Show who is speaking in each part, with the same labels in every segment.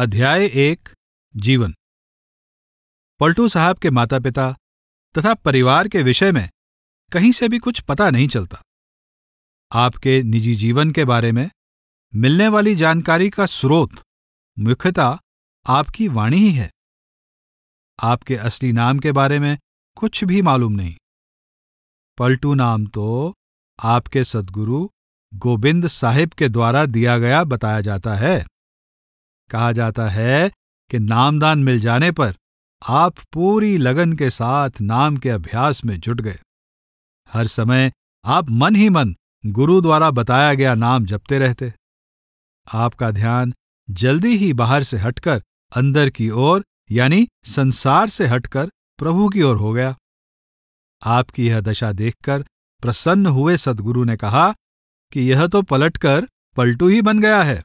Speaker 1: अध्याय 1 जीवन। पलटू साहब के माता पिता तथा परिवार के विषय में कहीं से भी कुछ पता नहीं चलता। आपके निजी जीवन के बारे में मिलने वाली जानकारी का स्रोत मुख्यतः आपकी वाणी ही है। आपके असली नाम के बारे में कुछ भी मालूम नहीं। पलटू नाम तो आपके सद्गुरु गोबिंद साहिब के द्वारा दिया गया बताया जाता है। कहा जाता है कि नामदान मिल जाने पर आप पूरी लगन के साथ नाम के अभ्यास में जुट गए। हर समय आप मन ही मन गुरु द्वारा बताया गया नाम जपते रहते। आपका ध्यान जल्दी ही बाहर से हटकर अंदर की ओर यानी संसार से हटकर प्रभु की ओर हो गया। आपकी यह दशा देखकर प्रसन्न हुए सद्गुरु ने कहा कि यह तो पलटकर पलटू ही बन गया है।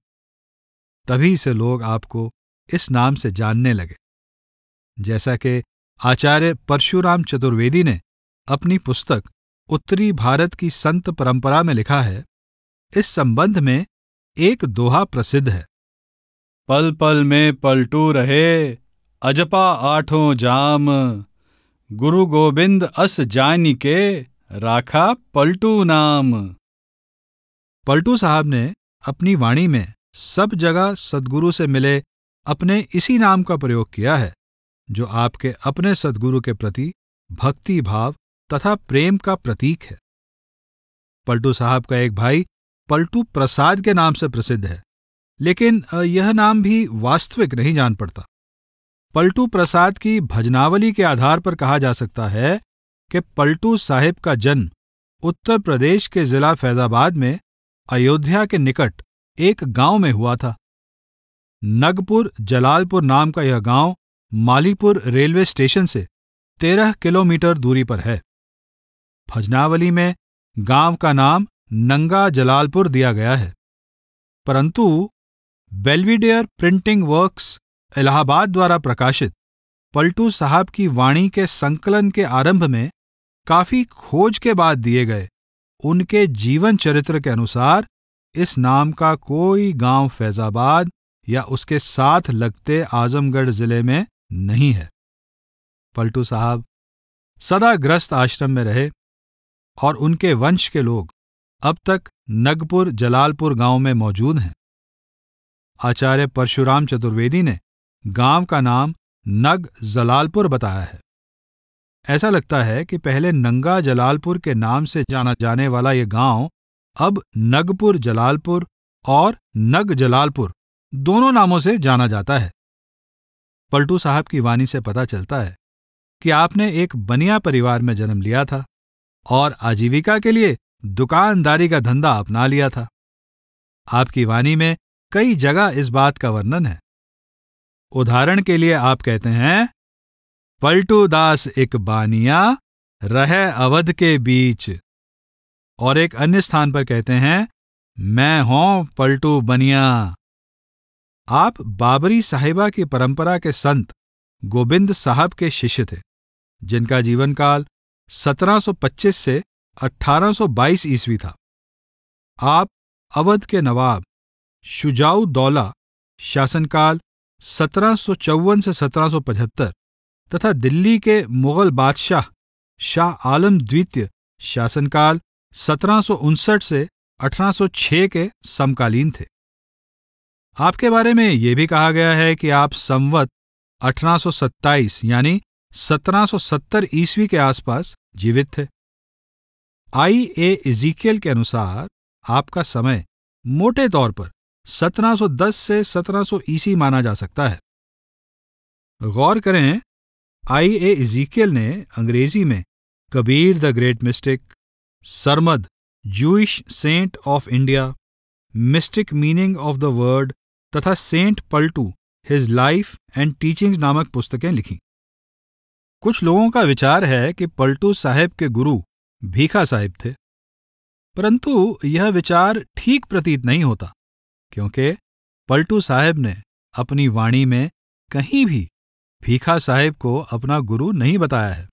Speaker 1: तभी से लोग आपको इस नाम से जानने लगे। जैसा कि आचार्य परशुराम चतुर्वेदी ने अपनी पुस्तक उत्तरी भारत की संत परंपरा में लिखा है, इस संबंध में एक दोहा प्रसिद्ध है। पल पल में पलटू रहे, अजपा आठों जाम, गुरु गोबिंद अस जानी के, राखा पलटू नाम। पलटू साहब ने अपनी वाणी में सब जगह सद्गुरु से मिले अपने इसी नाम का प्रयोग किया है, जो आपके अपने सद्गुरु के प्रति भक्ति भाव तथा प्रेम का प्रतीक है। पलटू साहब का एक भाई पलटू प्रसाद के नाम से प्रसिद्ध है, लेकिन यह नाम भी वास्तविक नहीं जान पड़ता। पलटू प्रसाद की भजनावली के आधार पर कहा जा सकता है कि पलटू साहिब का जन्म उत्तर प्रदेश के जिला फैजाबाद में अयोध्या के निकट एक गांव में हुआ था। नगपुर जलालपुर नाम का यह गांव मालीपुर रेलवे स्टेशन से 13 किलोमीटर दूरी पर है। भजनावली में गांव का नाम नंगा जलालपुर दिया गया है, परंतु बेल्विडेयर प्रिंटिंग वर्क्स इलाहाबाद द्वारा प्रकाशित पलटू साहब की वाणी के संकलन के आरंभ में काफी खोज के बाद दिए गए उनके जीवन चरित्र के अनुसार इस नाम का कोई गांव फैजाबाद या उसके साथ लगते आजमगढ़ जिले में नहीं है। पलटू साहब सदा ग्रस्त आश्रम में रहे और उनके वंश के लोग अब तक नगपुर जलालपुर गांव में मौजूद हैं। आचार्य परशुराम चतुर्वेदी ने गांव का नाम नग जलालपुर बताया है। ऐसा लगता है कि पहले नंगा जलालपुर के नाम से जाना जाने वाला यह गांव अब नगपुर जलालपुर और नग जलालपुर दोनों नामों से जाना जाता है। पलटू साहब की वाणी से पता चलता है कि आपने एक बनिया परिवार में जन्म लिया था और आजीविका के लिए दुकानदारी का धंधा अपना लिया था। आपकी वाणी में कई जगह इस बात का वर्णन है। उदाहरण के लिए आप कहते हैं, पलटू दास एक बानिया, रहे अवध के बीच। और एक अन्य स्थान पर कहते हैं, मैं हूं पलटू बनिया। आप बाबरी साहिबा की परंपरा के संत गोबिंद साहब के शिष्य थे, जिनका जीवन काल 1725 से 1822 ईस्वी था। आप अवध के नवाब शुजाउ दौला शासनकाल 1754 से 1775 तथा दिल्ली के मुगल बादशाह शाह आलम द्वितीय शासनकाल 1759 से 1806 के समकालीन थे। आपके बारे में यह भी कहा गया है कि आप संवत 1827 यानी 1770 ईस्वी के आसपास जीवित थे। I.A. इज़ीकियल के अनुसार आपका समय मोटे तौर पर 1710 से 1700 ईस्वी माना जा सकता है। गौर करें, I.A. इज़ीकियल ने अंग्रेजी में Kabir the great mystic, Sarmad Jewish saint of India, mystic meaning of the word तथा saint Paltu his life and teachings नामक पुस्तकें लिखी। कुछ लोगों का विचार है कि पलटू साहिब के गुरु भीखा साहिब थे, परंतु यह विचार ठीक प्रतीत नहीं होता, क्योंकि पलटू साहिब ने अपनी वाणी में कहीं भी भीखा साहिब को अपना गुरु नहीं बताया है।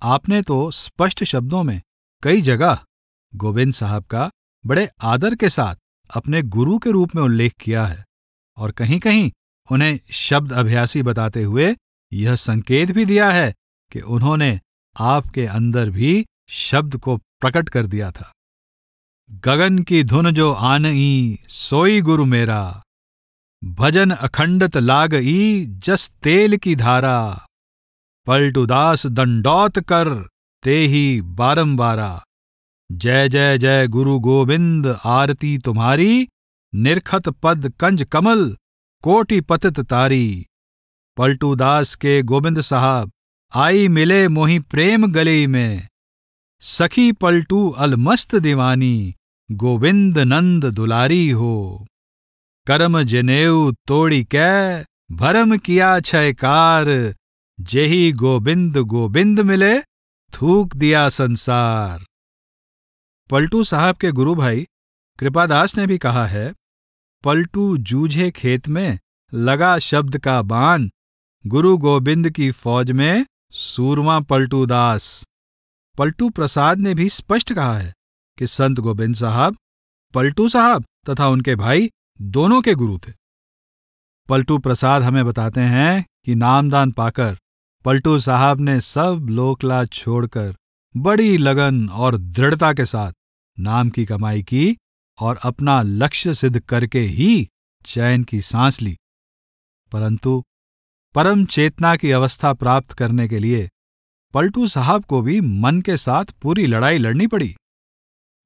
Speaker 1: आपने तो स्पष्ट शब्दों में कई जगह गोविंद साहब का बड़े आदर के साथ अपने गुरु के रूप में उल्लेख किया है, और कहीं कहीं उन्हें शब्द अभ्यासी बताते हुए यह संकेत भी दिया है कि उन्होंने आपके अंदर भी शब्द को प्रकट कर दिया था। गगन की धुन जो आनई सोई गुरु मेरा, भजन अखंडत लागई जस तेल की धारा, पलटूदास दंडौत कर ते ही बारंबारा, जय जय जय गुरु गोविंद आरती तुम्हारी, निरखत पद कंज कमल कोटि पतित तारी। पलटूदास के गोविंद साहब आई मिले मोहि प्रेम गली में, सखी पलटू अलमस्त दीवानी, गोविंद नंद दुलारी हो। करम जनेऊ तोड़ी कै भरम किया छयकार, जेही गोविंद गोविंद मिले थूक दिया संसार। पलटू साहब के गुरु भाई कृपादास ने भी कहा है, पलटू जूझे खेत में लगा शब्द का बाण, गुरु गोविंद की फौज में सूरमा पलटू दास। पलटू प्रसाद ने भी स्पष्ट कहा है कि संत गोविंद साहब पलटू साहब तथा उनके भाई दोनों के गुरु थे। पलटू प्रसाद हमें बताते हैं कि नामदान पाकर पलटू साहब ने सब लोकलाज छोड़कर बड़ी लगन और दृढ़ता के साथ नाम की कमाई की और अपना लक्ष्य सिद्ध करके ही चैन की सांस ली। परंतु परम चेतना की अवस्था प्राप्त करने के लिए पलटू साहब को भी मन के साथ पूरी लड़ाई लड़नी पड़ी।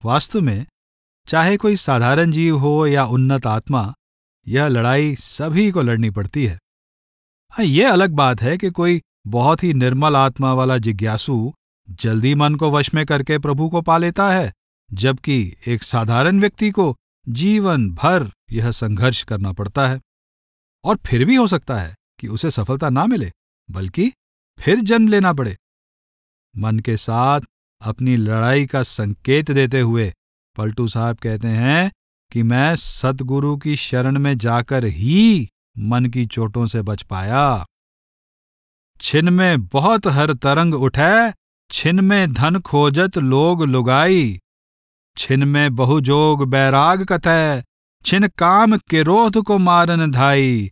Speaker 1: वास्तव में चाहे कोई साधारण जीव हो या उन्नत आत्मा, यह लड़ाई सभी को लड़नी पड़ती है। हाँ, यह अलग बात है कि कोई बहुत ही निर्मल आत्मा वाला जिज्ञासु जल्दी मन को वश में करके प्रभु को पा लेता है, जबकि एक साधारण व्यक्ति को जीवन भर यह संघर्ष करना पड़ता है। और फिर भी हो सकता है कि उसे सफलता ना मिले, बल्कि फिर जन्म लेना पड़े। मन के साथ अपनी लड़ाई का संकेत देते हुए पलटू साहब कहते हैं कि मैं सतगुरु की शरण में जाकर ही मन की चोटों से बच पाया। छिन में बहुत हर तरंग उठै, छिन में धन खोजत लोग लुगाई, छिन में बहुजोग बैराग कथै, छिन काम किरोध को मारन धाई,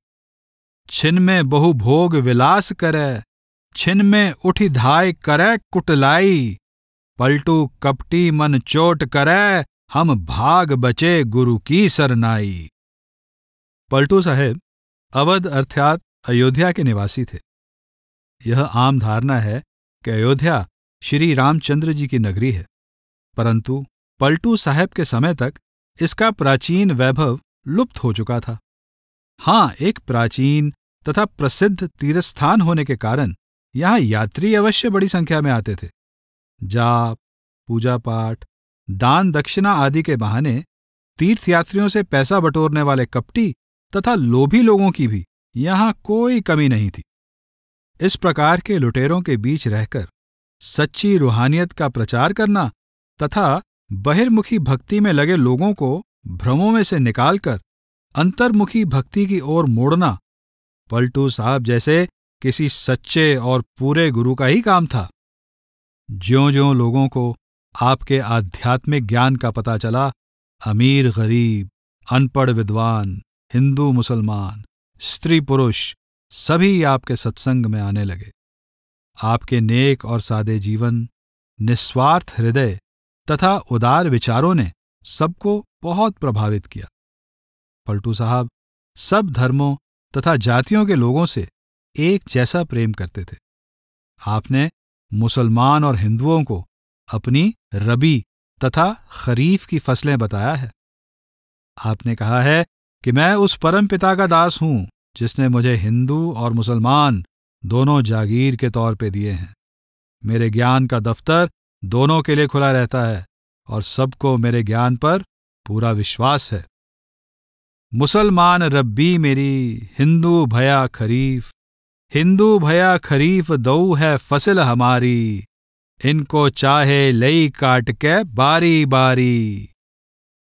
Speaker 1: छिन में बहु भोग विलास करे, छिन में उठी धाय करे कुटलाई, पलटू कपटी मन चोट करे, हम भाग बचे गुरु की सरनाई। पलटू साहेब अवध अर्थात अयोध्या के निवासी थे। यह आम धारणा है कि अयोध्या श्री रामचंद्र जी की नगरी है, परंतु पलटू साहेब के समय तक इसका प्राचीन वैभव लुप्त हो चुका था। हाँ, एक प्राचीन तथा प्रसिद्ध तीर्थस्थान होने के कारण यहाँ यात्री अवश्य बड़ी संख्या में आते थे। जाप, पूजा पाठ, दान दक्षिणा आदि के बहाने तीर्थयात्रियों से पैसा बटोरने वाले कपटी तथा लोभी लोगों की भी यहाँ कोई कमी नहीं थी। इस प्रकार के लुटेरों के बीच रहकर सच्ची रूहानियत का प्रचार करना तथा बहिर्मुखी भक्ति में लगे लोगों को भ्रमों में से निकालकर अंतर्मुखी भक्ति की ओर मोड़ना पलटू साहब जैसे किसी सच्चे और पूरे गुरु का ही काम था। ज्यों-ज्यों लोगों को आपके आध्यात्मिक ज्ञान का पता चला, अमीर गरीब, अनपढ़ विद्वान, हिंदू मुसलमान, स्त्री पुरुष सभी आपके सत्संग में आने लगे। आपके नेक और सादे जीवन, निस्वार्थ हृदय तथा उदार विचारों ने सबको बहुत प्रभावित किया। पलटू साहब सब धर्मों तथा जातियों के लोगों से एक जैसा प्रेम करते थे। आपने मुसलमान और हिंदुओं को अपनी रबी तथा खरीफ की फसलें बताया है। आपने कहा है कि मैं उस परम पिता का दास हूं जिसने मुझे हिंदू और मुसलमान दोनों जागीर के तौर पे दिए हैं। मेरे ज्ञान का दफ्तर दोनों के लिए खुला रहता है और सबको मेरे ज्ञान पर पूरा विश्वास है। मुसलमान रब्बी मेरी, हिंदू भया खरीफ, हिंदू भया खरीफ दऊ है फसल हमारी, इनको चाहे लई काट के बारी बारी,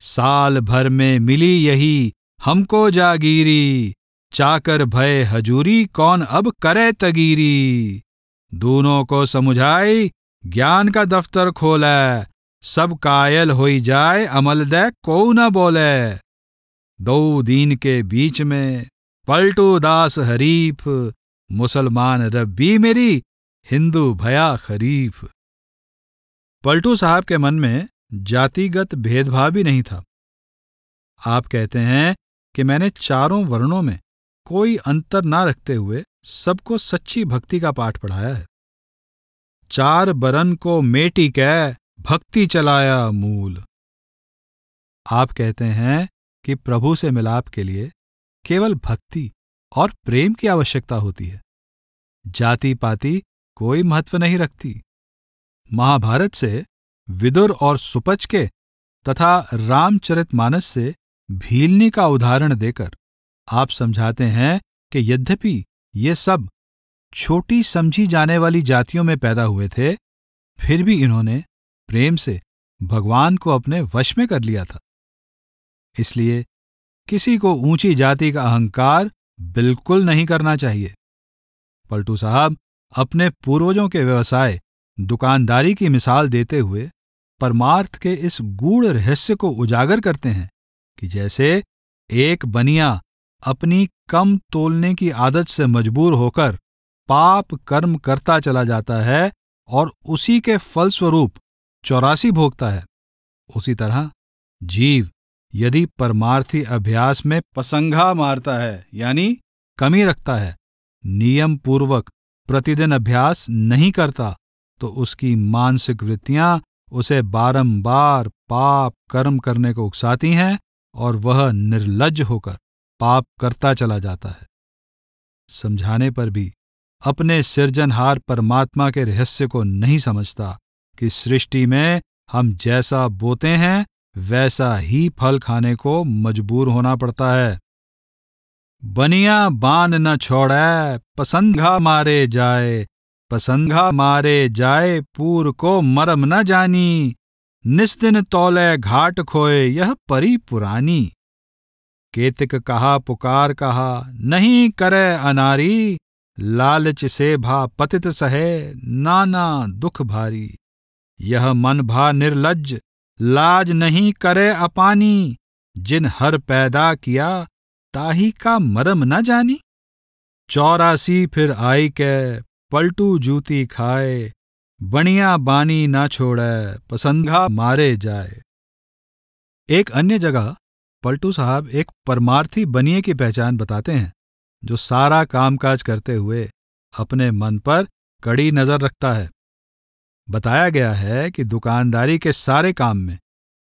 Speaker 1: साल भर में मिली यही हमको जागीरी, चाकर भय हजूरी कौन अब करे तगीरी, दोनों को समुझाई ज्ञान का दफ्तर खोले, सब कायल होई जाए अमल दे को न बोले। दो दीन के बीच में, पलटू दास हरीफ, मुसलमान रब्बी मेरी, हिंदू भया खरीफ। पलटू साहब के मन में जातिगत भेदभाव भी नहीं था। आप कहते हैं कि मैंने चारों वर्णों में कोई अंतर ना रखते हुए सबको सच्ची भक्ति का पाठ पढ़ाया है। चार बरन को मेटी कै, भक्ति चलाया मूल। आप कहते हैं कि प्रभु से मिलाप के लिए केवल भक्ति और प्रेम की आवश्यकता होती है, जाति पाति कोई महत्व नहीं रखती। महाभारत से विदुर और सुपच के तथा रामचरितमानस से भीलनी का उदाहरण देकर आप समझाते हैं कि यद्यपि ये सब छोटी समझी जाने वाली जातियों में पैदा हुए थे, फिर भी इन्होंने प्रेम से भगवान को अपने वश में कर लिया था। इसलिए किसी को ऊंची जाति का अहंकार बिल्कुल नहीं करना चाहिए। पलटू साहब अपने पूर्वजों के व्यवसाय दुकानदारी की मिसाल देते हुए परमार्थ के इस गूढ़ रहस्य को उजागर करते हैं कि जैसे एक बनिया अपनी कम तोलने की आदत से मजबूर होकर पाप कर्म करता चला जाता है और उसी के फलस्वरूप 84 भोगता है, उसी तरह जीव यदि परमार्थी अभ्यास में पसंघा मारता है यानी कमी रखता है, नियम पूर्वक प्रतिदिन अभ्यास नहीं करता, तो उसकी मानसिक वृत्तियां उसे बारंबार पाप कर्म करने को उकसाती हैं और वह निर्लज्ज होकर पाप करता चला जाता है। समझाने पर भी अपने सृजनहार परमात्मा के रहस्य को नहीं समझता कि सृष्टि में हम जैसा बोते हैं वैसा ही फल खाने को मजबूर होना पड़ता है। बनिया बान न छोड़े, पसंघा मारे जाए, पसंघा मारे जाए, पूर को मरम न जानी, निस्दिन तौले घाट खोए यह परी पुरानी। केतिक कहा पुकार कहा, नहीं करे अनारी, लालच से भा पतित सहे, नाना दुख भारी। यह मन भा निर्लज्ज, लाज नहीं करे अपानी, जिन हर पैदा किया, ताही का मरम न जानी। 84 फिर आई के, पलटू जूती खाए, बनिया बानी ना छोड़े, पसंघा मारे जाए। एक अन्य जगह पलटू साहब एक परमार्थी बनिए की पहचान बताते हैं जो सारा कामकाज करते हुए अपने मन पर कड़ी नजर रखता है। बताया गया है कि दुकानदारी के सारे काम में,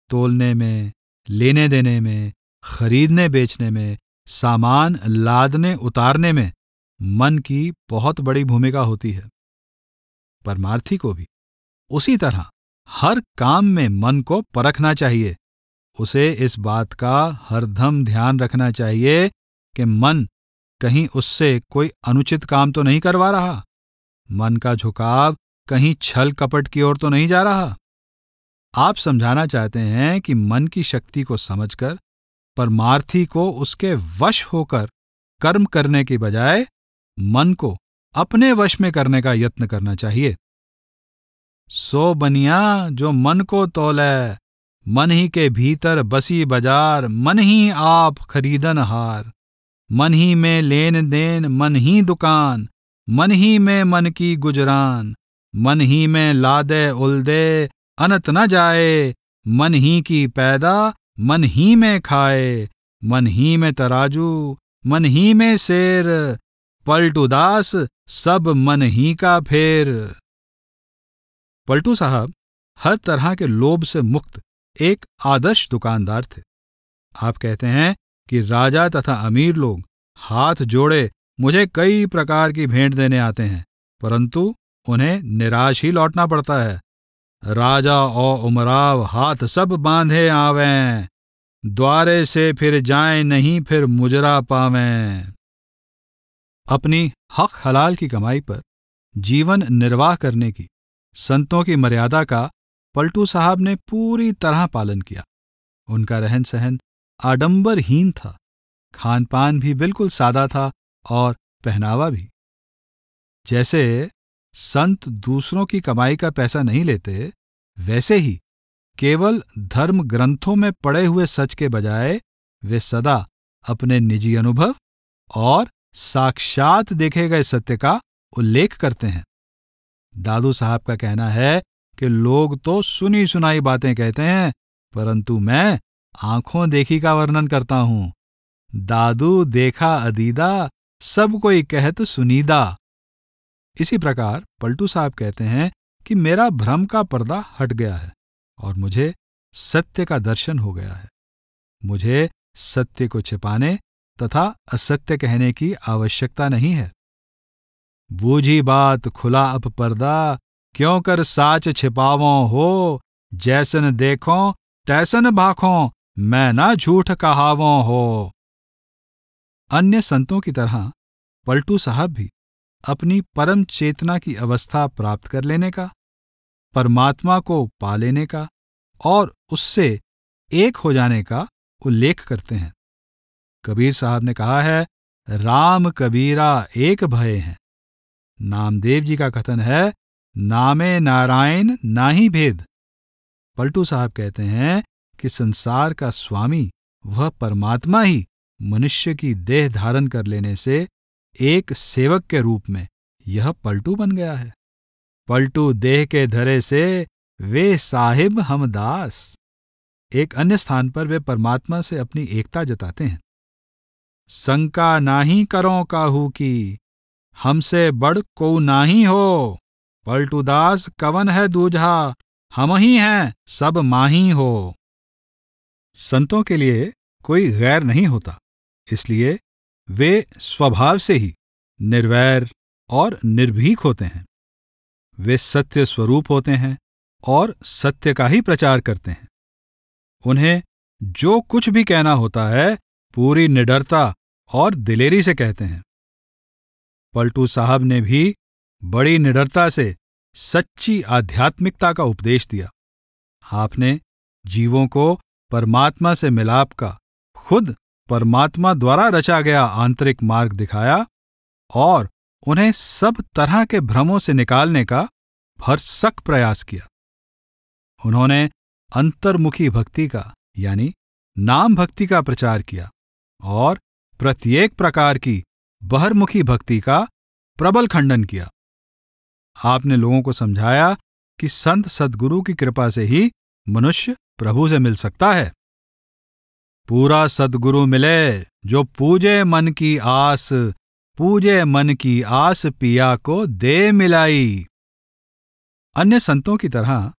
Speaker 1: तोलने में, लेने देने में, खरीदने बेचने में, सामान लादने उतारने में मन की बहुत बड़ी भूमिका होती है। परमार्थी को भी उसी तरह हर काम में मन को परखना चाहिए। उसे इस बात का हरदम ध्यान रखना चाहिए कि मन कहीं उससे कोई अनुचित काम तो नहीं करवा रहा, मन का झुकाव कहीं छल कपट की ओर तो नहीं जा रहा। आप समझाना चाहते हैं कि मन की शक्ति को समझकर परमार्थी को उसके वश होकर कर्म करने की बजाय मन को अपने वश में करने का यत्न करना चाहिए। सो बनिया जो मन को तौले, मन ही के भीतर बसी बाजार, मन ही आप खरीदन हार। मन ही में लेन देन, मन ही दुकान, मन ही में मन की गुजरान, मन ही में लादे उलदे, अनत न जाए, मन ही की पैदा, मन ही में खाए, मन ही में तराजू, मन ही में शेर, पलटू दास सब मन ही का फेर। पलटू साहब हर तरह के लोभ से मुक्त एक आदर्श दुकानदार थे। आप कहते हैं कि राजा तथा अमीर लोग हाथ जोड़े मुझे कई प्रकार की भेंट देने आते हैं, परंतु उन्हें निराश ही लौटना पड़ता है। राजा और उमराव हाथ सब बांधे आवें, द्वारे से फिर जाएं नहीं फिर मुजरा पावें। अपनी हक हलाल की कमाई पर जीवन निर्वाह करने की संतों की मर्यादा का पलटू साहब ने पूरी तरह पालन किया। उनका रहन सहन आडंबरहीन था, खान पान भी बिल्कुल सादा था और पहनावा भी। जैसे संत दूसरों की कमाई का पैसा नहीं लेते, वैसे ही केवल धर्म ग्रंथों में पड़े हुए सच के बजाय वे सदा अपने निजी अनुभव और साक्षात देखे गए सत्य का उल्लेख करते हैं। दादू साहब का कहना है कि लोग तो सुनी सुनाई बातें कहते हैं, परंतु मैं आंखों देखी का वर्णन करता हूं। दादू देखा अदीदा, सब कोई कहत सुनीदा। इसी प्रकार पलटू साहब कहते हैं कि मेरा भ्रम का पर्दा हट गया है और मुझे सत्य का दर्शन हो गया है। मुझे सत्य को छिपाने तथा असत्य कहने की आवश्यकता नहीं है। बूझी बात खुला अप पर्दा, क्यों कर साच छिपावों हो। जैसन देखो तैसन भाखों, मैं ना झूठ कहावों हो। अन्य संतों की तरह पलटू साहब भी अपनी परम चेतना की अवस्था प्राप्त कर लेने का, परमात्मा को पा लेने का और उससे एक हो जाने का उल्लेख करते हैं। कबीर साहब ने कहा है, राम कबीरा एक भय हैं। नामदेव जी का कथन है, नामे नारायण नाही भेद। पलटू साहब कहते हैं कि संसार का स्वामी वह परमात्मा ही मनुष्य की देह धारण कर लेने से एक सेवक के रूप में यह पलटू बन गया है। पलटू देह के धरे से वे साहिब हम दास। एक अन्य स्थान पर वे परमात्मा से अपनी एकता जताते हैं। शंका नाही करो काहू की, हमसे बड़ को नाही हो। पलटू दास कवन है दूजा, हम ही हैं सब माही हो। संतों के लिए कोई गैर नहीं होता, इसलिए वे स्वभाव से ही निर्वैर और निर्भीक होते हैं। वे सत्य स्वरूप होते हैं और सत्य का ही प्रचार करते हैं। उन्हें जो कुछ भी कहना होता है पूरी निडरता और दिलेरी से कहते हैं। पलटू साहब ने भी बड़ी निडरता से सच्ची आध्यात्मिकता का उपदेश दिया। आपने जीवों को परमात्मा से मिलाप का खुद परमात्मा द्वारा रचा गया आंतरिक मार्ग दिखाया और उन्हें सब तरह के भ्रमों से निकालने का भरसक प्रयास किया। उन्होंने अंतर्मुखी भक्ति का यानी नाम भक्ति का प्रचार किया और प्रत्येक प्रकार की बहिर्मुखी भक्ति का प्रबल खंडन किया। आपने लोगों को समझाया कि संत सद्गुरु की कृपा से ही मनुष्य प्रभु से मिल सकता है। पूरा सद्गुरु मिले जो पूजे मन की आस, पूजे मन की आस पिया को दे मिलाई। अन्य संतों की तरह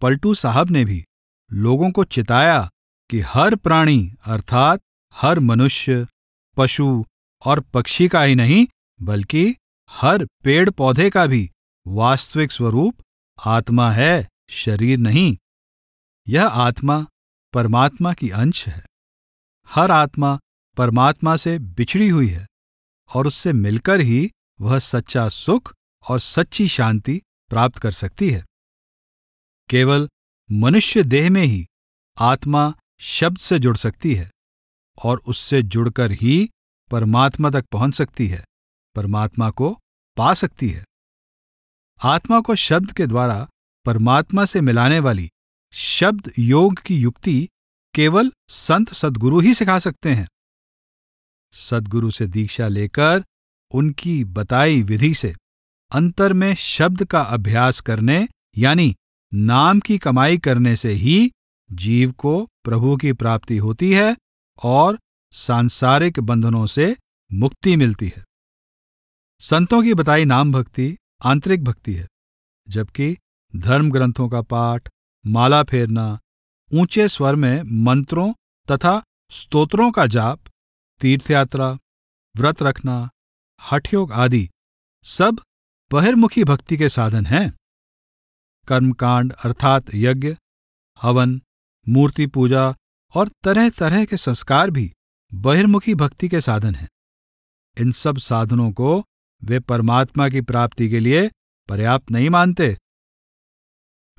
Speaker 1: पलटू साहब ने भी लोगों को चिताया कि हर प्राणी अर्थात हर मनुष्य, पशु और पक्षी का ही नहीं बल्कि हर पेड़ पौधे का भी वास्तविक स्वरूप आत्मा है, शरीर नहीं। यह आत्मा परमात्मा की अंश है। हर आत्मा परमात्मा से बिछड़ी हुई है और उससे मिलकर ही वह सच्चा सुख और सच्ची शांति प्राप्त कर सकती है। केवल मनुष्य देह में ही आत्मा शब्द से जुड़ सकती है और उससे जुड़कर ही परमात्मा तक पहुंच सकती है, परमात्मा को पा सकती है। आत्मा को शब्द के द्वारा परमात्मा से मिलाने वाली शब्द योग की युक्ति केवल संत सद्गुरु ही सिखा सकते हैं। सद्गुरु से दीक्षा लेकर उनकी बताई विधि से अंतर में शब्द का अभ्यास करने यानी नाम की कमाई करने से ही जीव को प्रभु की प्राप्ति होती है और सांसारिक बंधनों से मुक्ति मिलती है। संतों की बताई नाम भक्ति आंतरिक भक्ति है, जबकि धर्म ग्रंथों का पाठ, माला फेरना, ऊंचे स्वर में मंत्रों तथा स्तोत्रों का जाप, तीर्थयात्रा, व्रत रखना, हठयोग आदि सब बहिर्मुखी भक्ति के साधन हैं। कर्मकांड अर्थात यज्ञ, हवन, मूर्ति पूजा और तरह तरह के संस्कार भी बहिर्मुखी भक्ति के साधन हैं। इन सब साधनों को वे परमात्मा की प्राप्ति के लिए पर्याप्त नहीं मानते।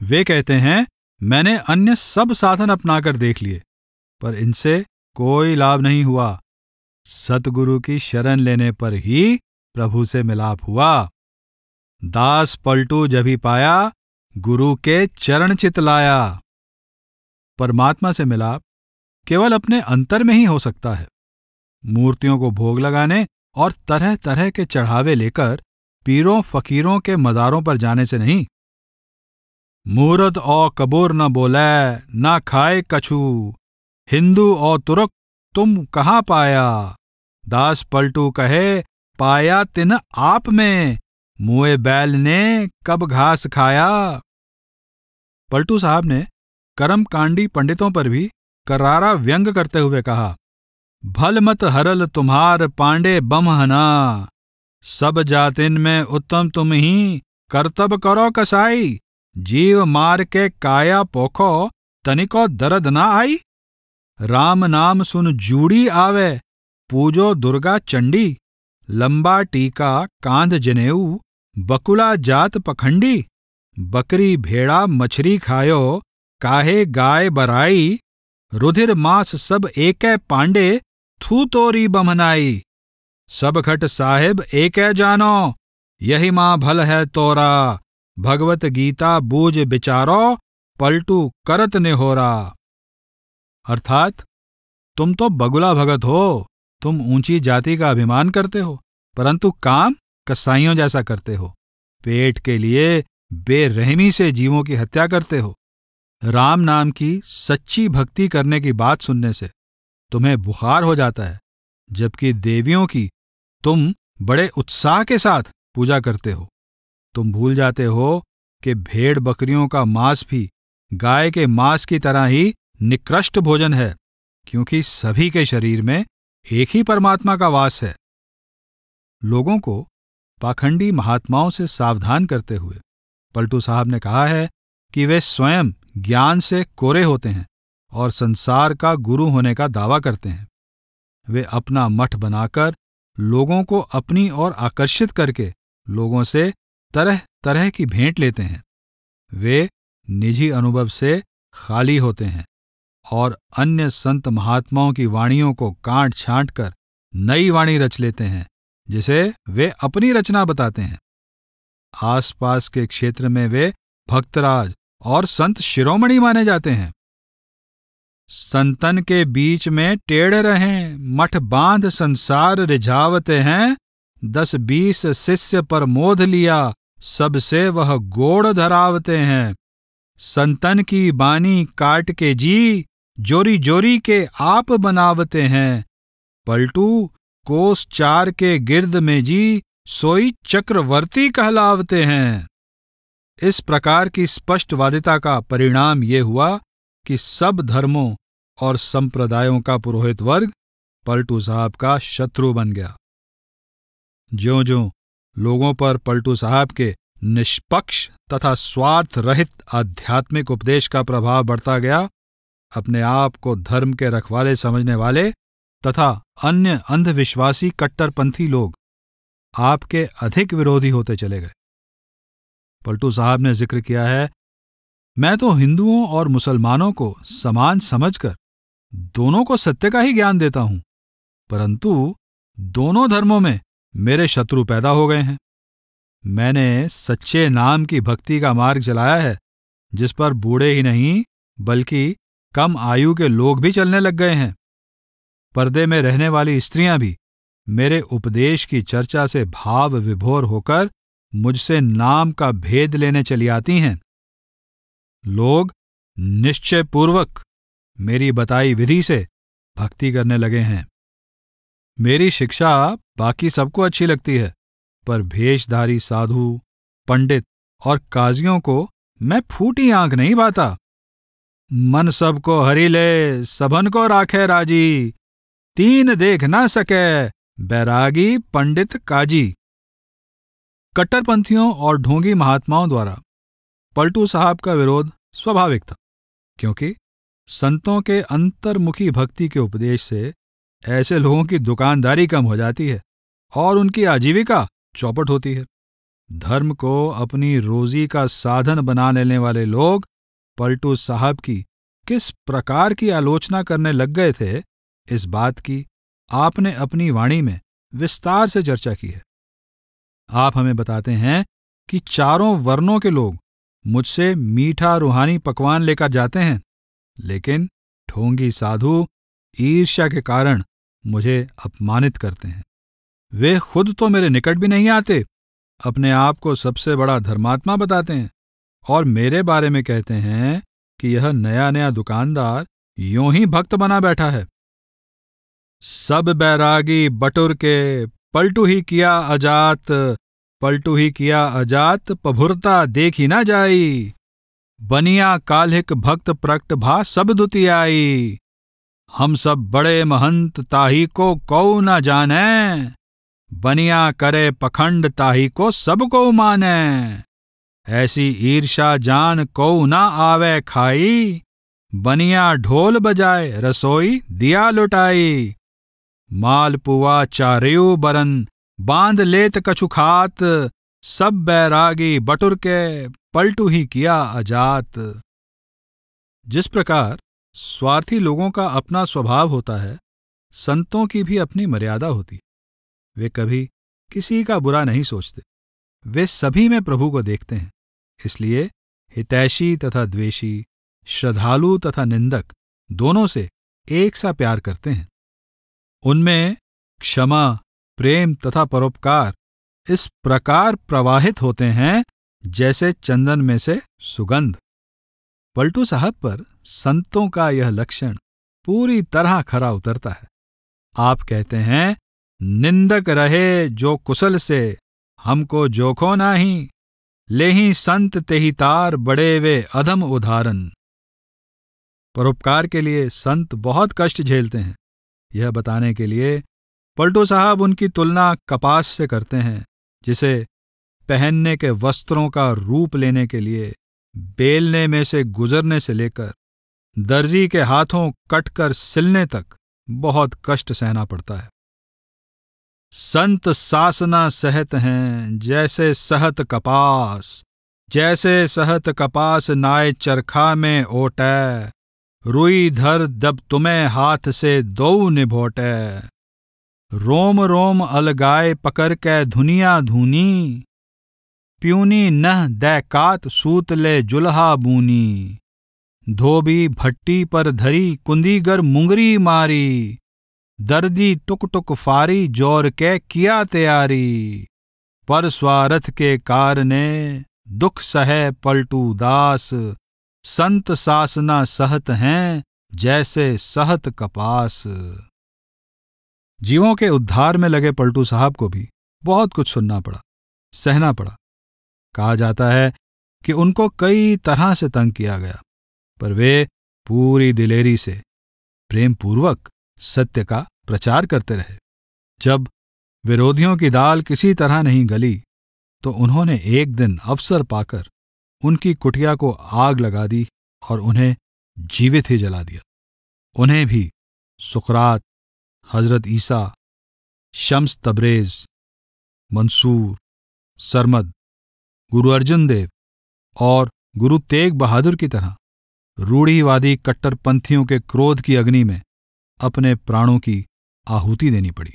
Speaker 1: वे कहते हैं, मैंने अन्य सब साधन अपनाकर देख लिए, पर इनसे कोई लाभ नहीं हुआ। सतगुरु की शरण लेने पर ही प्रभु से मिलाप हुआ। दास पलटू जभी पाया, गुरु के चरण चित लाया। परमात्मा से मिलाप केवल अपने अंतर में ही हो सकता है। मूर्तियों को भोग लगाने और तरह तरह के चढ़ावे लेकर पीरों फकीरों के मज़ारों पर जाने से नहीं। मूरत और कबूर न बोले ना खाए कछु, हिंदू और तुर्क तुम कहाँ पाया, दास पलटू कहे पाया तिन आप में, मुए बैल ने कब घास खाया। पलटू साहब ने कर्मकांडी पंडितों पर भी करारा व्यंग करते हुए कहा, भल मत हरल तुम्हार पांडे बमहना, सब जातिन में उत्तम तुम ही, कर्तव्य करो कसाई, जीव मार के काया पोखो तनिको दर्द ना आई। राम नाम सुन जूड़ी आवे, पूजो दुर्गा चंडी, लंबा टीका कांध जनेऊ, बकुला जात पखंडी, बकरी भेड़ा मछरी खायो, काहे गाय बराई, रुधिर मांस सब एकै पांडे, थू तोरी बमहनाई, सब घट साहिब एकै जानो, यही मां भल है तोरा, भगवत गीता बूझ बिचारो, पलटू करत निहोरा। अर्थात तुम तो बगुला भगत हो, तुम ऊंची जाति का अभिमान करते हो, परंतु काम कसाईयों जैसा करते हो, पेट के लिए बेरहमी से जीवों की हत्या करते हो। राम नाम की सच्ची भक्ति करने की बात सुनने से तुम्हें बुखार हो जाता है, जबकि देवियों की तुम बड़े उत्साह के साथ पूजा करते हो। तुम भूल जाते हो कि भेड़ बकरियों का मांस भी गाय के मांस की तरह ही निकृष्ट भोजन है, क्योंकि सभी के शरीर में एक ही परमात्मा का वास है। लोगों को पाखंडी महात्माओं से सावधान करते हुए पलटू साहब ने कहा है कि वे स्वयं ज्ञान से कोरे होते हैं और संसार का गुरु होने का दावा करते हैं। वे अपना मठ बनाकर लोगों को अपनी ओर आकर्षित करके लोगों से तरह तरह की भेंट लेते हैं। वे निजी अनुभव से खाली होते हैं और अन्य संत महात्माओं की वाणियों को काट छांट कर नई वाणी रच लेते हैं, जिसे वे अपनी रचना बताते हैं। आसपास के क्षेत्र में वे भक्तराज और संत शिरोमणि माने जाते हैं। संतन के बीच में टेढ़ रहें, मठ बांध संसार रिझावते हैं, 10-20 शिष्य पर मोध लिया, सबसे वह गोड़ धरावते हैं। संतन की बानी काट के जी, जोरी जोरी के आप बनावते हैं। पलटू कोस 4 के गिर्द में जी, सोई चक्रवर्ती कहलावते हैं। इस प्रकार की स्पष्टवादिता का परिणाम ये हुआ कि सब धर्मों और संप्रदायों का पुरोहित वर्ग पलटू साहब का शत्रु बन गया। ज्यों-ज्यों लोगों पर पलटू साहब के निष्पक्ष तथा स्वार्थ रहित आध्यात्मिक उपदेश का प्रभाव बढ़ता गया, अपने आप को धर्म के रखवाले समझने वाले तथा अन्य अंधविश्वासी कट्टरपंथी लोग आपके अधिक विरोधी होते चले गए। पलटू साहब ने जिक्र किया है, मैं तो हिंदुओं और मुसलमानों को समान समझकर दोनों को सत्य का ही ज्ञान देता हूं, परंतु दोनों धर्मों में मेरे शत्रु पैदा हो गए हैं। मैंने सच्चे नाम की भक्ति का मार्ग चलाया है, जिस पर बूढ़े ही नहीं बल्कि कम आयु के लोग भी चलने लग गए हैं। पर्दे में रहने वाली स्त्रियां भी मेरे उपदेश की चर्चा से भाव विभोर होकर मुझसे नाम का भेद लेने चली आती हैं। लोग निश्चयपूर्वक मेरी बताई विधि से भक्ति करने लगे हैं। मेरी शिक्षा बाकी सबको अच्छी लगती है, पर भेषधारी साधु, पंडित और काजियों को मैं फूटी आंख नहीं पाता। मन सबको हरि ले, सबन को राखे राजी, तीन देख ना सके, बैरागी पंडित काजी। कट्टरपंथियों और ढोंगी महात्माओं द्वारा पलटू साहब का विरोध स्वाभाविक था, क्योंकि संतों के अंतर्मुखी भक्ति के उपदेश से ऐसे लोगों की दुकानदारी कम हो जाती है और उनकी आजीविका चौपट होती है। धर्म को अपनी रोजी का साधन बना लेने वाले लोग पलटू साहब की किस प्रकार की आलोचना करने लग गए थे, इस बात की आपने अपनी वाणी में विस्तार से चर्चा की है। आप हमें बताते हैं कि चारों वर्णों के लोग मुझसे मीठा रूहानी पकवान लेकर जाते हैं, लेकिन ढोंगी साधु ईर्ष्या के कारण मुझे अपमानित करते हैं। वे खुद तो मेरे निकट भी नहीं आते, अपने आप को सबसे बड़ा धर्मात्मा बताते हैं और मेरे बारे में कहते हैं कि यह नया नया दुकानदार यूं ही भक्त बना बैठा है। सब बैरागी बटुर के पलटू ही किया अजात, पलटू ही किया अजात पभुरता देखी ना जाई। बनिया काल्हिक भक्त प्रकट भा सब दुतियाई। हम सब बड़े महंत ताही को कौ न जाने, बनिया करे पखंड ताही को सबको माने। ऐसी ईर्षा जान को न आवे खाई, बनिया ढोल बजाए रसोई दिया लुटाई। मालपुआ चारियू बरन बांध लेत कछु खात, सब बैरागी बटुर के पलटू ही किया अजात। जिस प्रकार स्वार्थी लोगों का अपना स्वभाव होता है, संतों की भी अपनी मर्यादा होती। वे कभी किसी का बुरा नहीं सोचते, वे सभी में प्रभु को देखते हैं। इसलिए हितैषी तथा द्वेषी, श्रद्धालु तथा निंदक दोनों से एक सा प्यार करते हैं। उनमें क्षमा, प्रेम तथा परोपकार इस प्रकार प्रवाहित होते हैं जैसे चंदन में से सुगंध। पलटू साहब पर संतों का यह लक्षण पूरी तरह खरा उतरता है। आप कहते हैं, निंदक रहे जो कुशल से, हमको जोखो नाही, लेहि संत तेहि तार बड़े वे अधम उदाहरण। परोपकार के लिए संत बहुत कष्ट झेलते हैं। यह बताने के लिए पलटू साहब उनकी तुलना कपास से करते हैं, जिसे पहनने के वस्त्रों का रूप लेने के लिए बेलने में से गुजरने से लेकर दर्जी के हाथों कटकर सिलने तक बहुत कष्ट सहना पड़ता है। संत सासना सहत हैं जैसे सहत कपास, जैसे सहत कपास नाय चरखा में ओटै, रुई धर जब तुम्हें हाथ से दो निभोटे। रोम रोम अलगाए पकड़ कै धुनिया धूनी, प्यूनी नह दैकात सूत ले जुल्हा बूनी। धोबी भट्टी पर धरी कुंदीगर मुंगरी मारी, दर्दी टुक टुक फारी जोर के किया तैयारी। पर स्वार्थ के कारणे दुख सहे पलटू दास, संत सासना सहत हैं जैसे सहत कपास। जीवों के उद्धार में लगे पलटू साहब को भी बहुत कुछ सुनना पड़ा, सहना पड़ा। कहा जाता है कि उनको कई तरह से तंग किया गया, पर वे पूरी दिलेरी से प्रेम पूर्वक सत्य का प्रचार करते रहे। जब विरोधियों की दाल किसी तरह नहीं गली, तो उन्होंने एक दिन अवसर पाकर उनकी कुटिया को आग लगा दी और उन्हें जीवित ही जला दिया। उन्हें भी सुकरात, हजरत ईसा, शम्स तबरेज, मंसूर, सरमद, गुरु अर्जुन देव और गुरु तेग बहादुर की तरह रूढ़िवादी कट्टरपंथियों के क्रोध की अग्नि में अपने प्राणों की आहुति देनी पड़ी।